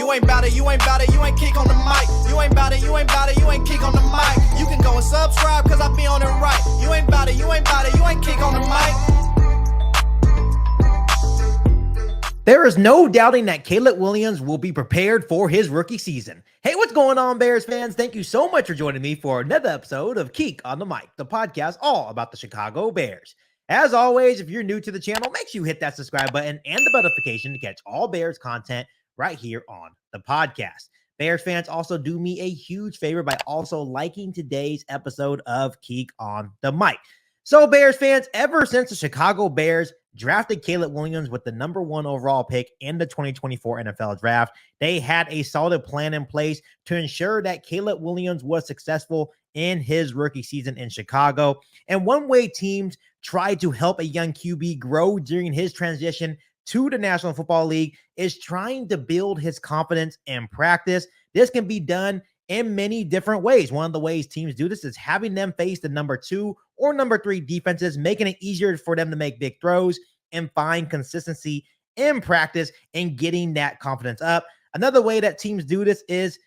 You ain't bout it, you ain't bout it, you ain't KIEQ on the mic. You ain't bout it, you ain't bout it, you ain't KIEQ on the mic. You can go and subscribe, cause I be on it right. You ain't bout it, you ain't bout it, you ain't KIEQ on the mic. There is no doubting that Caleb Williams will be prepared for his rookie season. Hey, what's going on, Bears fans? Thank you so much for joining me for another episode of KIEQ on the Mic, the podcast all about the Chicago Bears. As always, if you're new to the channel, make sure you hit that subscribe button and the notification to catch all Bears content right here on the podcast. Bears fans, also do me a huge favor by also liking today's episode of KIEQ on the Mic. So, Bears fans, ever since the Chicago Bears drafted Caleb Williams with the #1 overall pick in the 2024 NFL Draft, they had a solid plan in place to ensure that Caleb Williams was successful in his rookie season in Chicago. And one way teams try to help a young QB grow during his transition to the National Football League is trying to build his confidence in practice. This can be done in many different ways. One of the ways teams do this is having them face the #2 or #3 defenses, making it easier for them to make big throws and find consistency in practice and getting that confidence up. Another way that teams do this is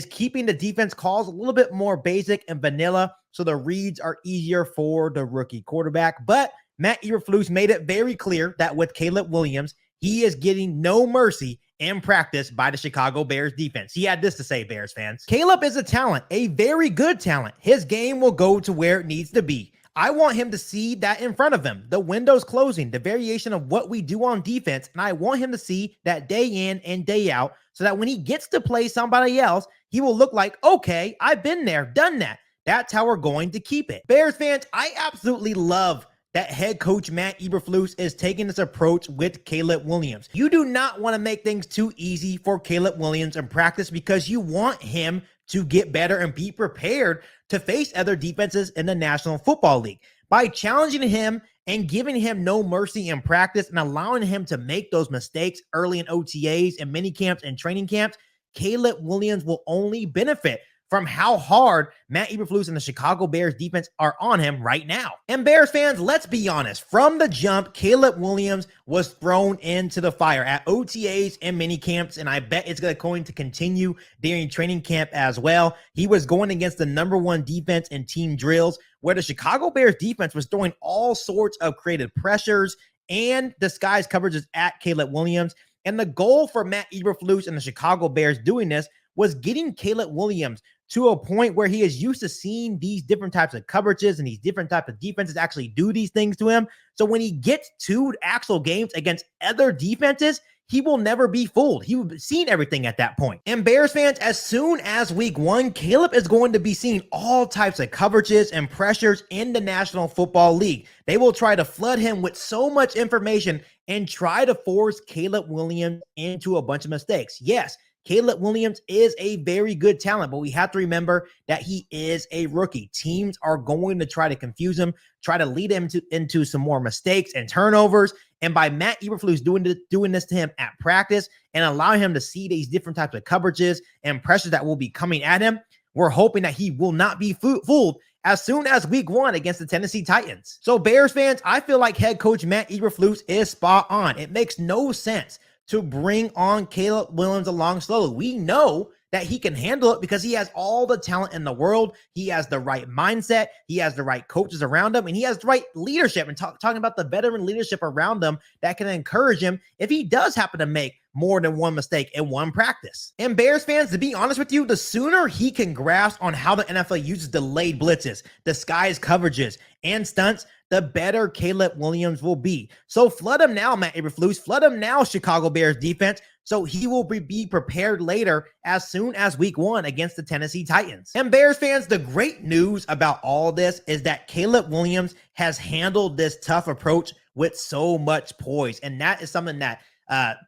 keeping the defense calls a little bit more basic and vanilla so the reads are easier for the rookie quarterback. But Matt Eberflus made it very clear that with Caleb Williams, he is getting no mercy in practice by the Chicago Bears defense. He had this to say, Bears fans. Caleb is a talent, a very good talent. His game will go to where it needs to be. I want him to see that in front of him, the windows closing, the variation of what we do on defense. And I want him to see that day in and day out so that when he gets to play somebody else, he will look like, okay, I've been there, done that. That's how we're going to keep it. Bears fans, I absolutely love that head coach Matt Eberflus is taking this approach with Caleb Williams. You do not want to make things too easy for Caleb Williams in practice because you want him to get better and be prepared to face other defenses in the National Football League. By challenging him and giving him no mercy in practice and allowing him to make those mistakes early in OTAs and mini camps and training camps, Caleb Williams will only benefit from how hard Matt Eberflus and the Chicago Bears defense are on him right now. And Bears fans, let's be honest. From the jump, Caleb Williams was thrown into the fire at OTAs and mini camps, and I bet it's going to continue during training camp as well. He was going against the #1 defense in team drills, where the Chicago Bears defense was throwing all sorts of creative pressures and disguised coverages at Caleb Williams. And the goal for Matt Eberflus and the Chicago Bears doing this was getting Caleb Williams to a point where he is used to seeing these different types of coverages and these different types of defenses actually do these things to him. So when he gets to actual games against other defenses, he will never be fooled. He will have seen everything at that point. And Bears fans, as soon as week 1, Caleb is going to be seeing all types of coverages and pressures in the National Football League. They will try to flood him with so much information and try to force Caleb Williams into a bunch of mistakes. Yes, Caleb Williams is a very good talent, but we have to remember that he is a rookie. Teams are going to try to confuse him, try to lead him into some more mistakes and turnovers. And by Matt Eberflus doing this to him at practice and allowing him to see these different types of coverages and pressures that will be coming at him, we're hoping that he will not be fooled as soon as week 1 against the Tennessee Titans. So Bears fans, I feel like head coach Matt Eberflus is spot on. It makes no sense to bring on Caleb Williams along slowly. We know that he can handle it because he has all the talent in the world. He has the right mindset. He has the right coaches around him, and he has the right leadership. And talking about the veteran leadership around him that can encourage him if he does happen to make more than one mistake in one practice. And Bears fans, to be honest with you, the sooner he can grasp on how the NFL uses delayed blitzes, disguised coverages, and stunts, the better Caleb Williams will be. So flood him now, Matt Eberflus. Flood him now, Chicago Bears defense, so he will be prepared later as soon as week 1 against the Tennessee Titans. And Bears fans, the great news about all this is that Caleb Williams has handled this tough approach with so much poise. And that is something that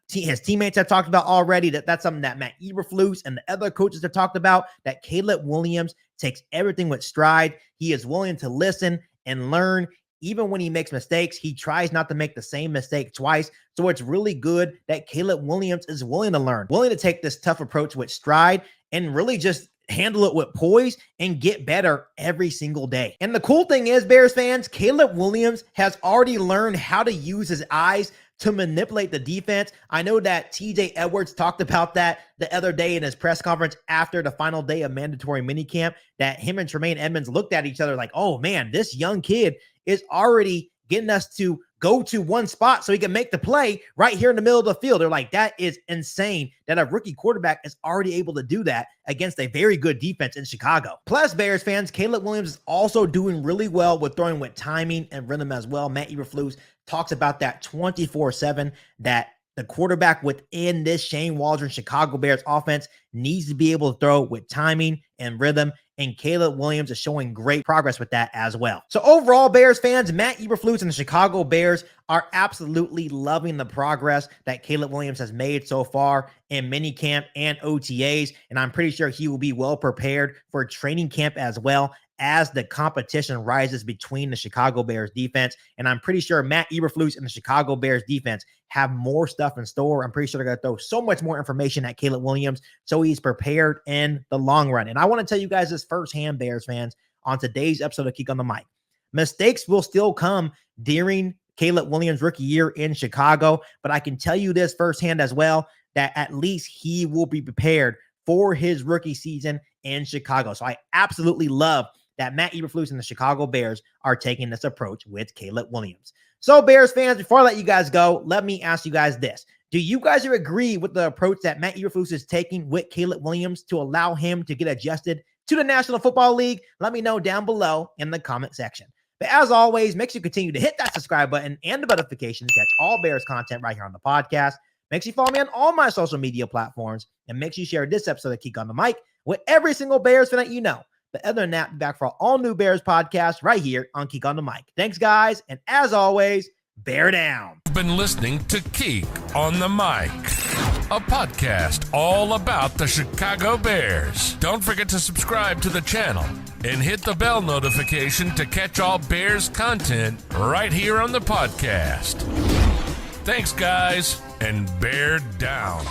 his teammates have talked about already. That's something that Matt Eberflus and the other coaches have talked about, that Caleb Williams takes everything with stride. He is willing to listen and learn. Even when he makes mistakes, he tries not to make the same mistake twice. So it's really good that Caleb Williams is willing to learn, willing to take this tough approach with stride and really just handle it with poise and get better every single day. And the cool thing is, Bears fans, Caleb Williams has already learned how to use his eyes to manipulate the defense. I know that TJ Edwards talked about that the other day in his press conference after the final day of mandatory minicamp, that him and Tremaine Edmonds looked at each other like, oh man, this young kid is already getting us to go to one spot so he can make the play right here in the middle of the field. They're like, that is insane that a rookie quarterback is already able to do that against a very good defense in Chicago. Plus, Bears fans, Caleb Williams is also doing really well with throwing with timing and rhythm as well. Matt Eberflus talks about that 24/7, that the quarterback within this Shane Waldron Chicago Bears offense needs to be able to throw with timing and rhythm, and Caleb Williams is showing great progress with that as well. So overall, Bears fans, Matt Eberflus and the Chicago Bears are absolutely loving the progress that Caleb Williams has made so far in minicamp and OTAs, and I'm pretty sure he will be well prepared for training camp as well as the competition rises between the Chicago Bears defense. And I'm pretty sure Matt Eberflus and the Chicago Bears defense have more stuff in store. I'm pretty sure they're going to throw so much more information at Caleb Williams so he's prepared in the long run. And I want to tell you guys this firsthand, Bears fans, on today's episode of KIEQ on the Mic. Mistakes will still come during Caleb Williams' rookie year in Chicago, but I can tell you this firsthand as well, that at least he will be prepared for his rookie season in Chicago. So I absolutely love that Matt Eberflus and the Chicago Bears are taking this approach with Caleb Williams. So Bears fans, before I let you guys go, let me ask you guys this. Do you guys agree with the approach that Matt Eberflus is taking with Caleb Williams to allow him to get adjusted to the National Football League? Let me know down below in the comment section. But as always, make sure you continue to hit that subscribe button and the notification to catch all Bears content right here on the podcast. Make sure you follow me on all my social media platforms, and make sure you share this episode of KIEQ on the Mic with every single Bears fan that you know. But other than that, be back for all new Bears podcasts right here on KIEQ on the Mic. Thanks, guys. And as always, bear down. You've been listening to KIEQ on the Mic, a podcast all about the Chicago Bears. Don't forget to subscribe to the channel and hit the bell notification to catch all Bears content right here on the podcast. Thanks, guys, and bear down.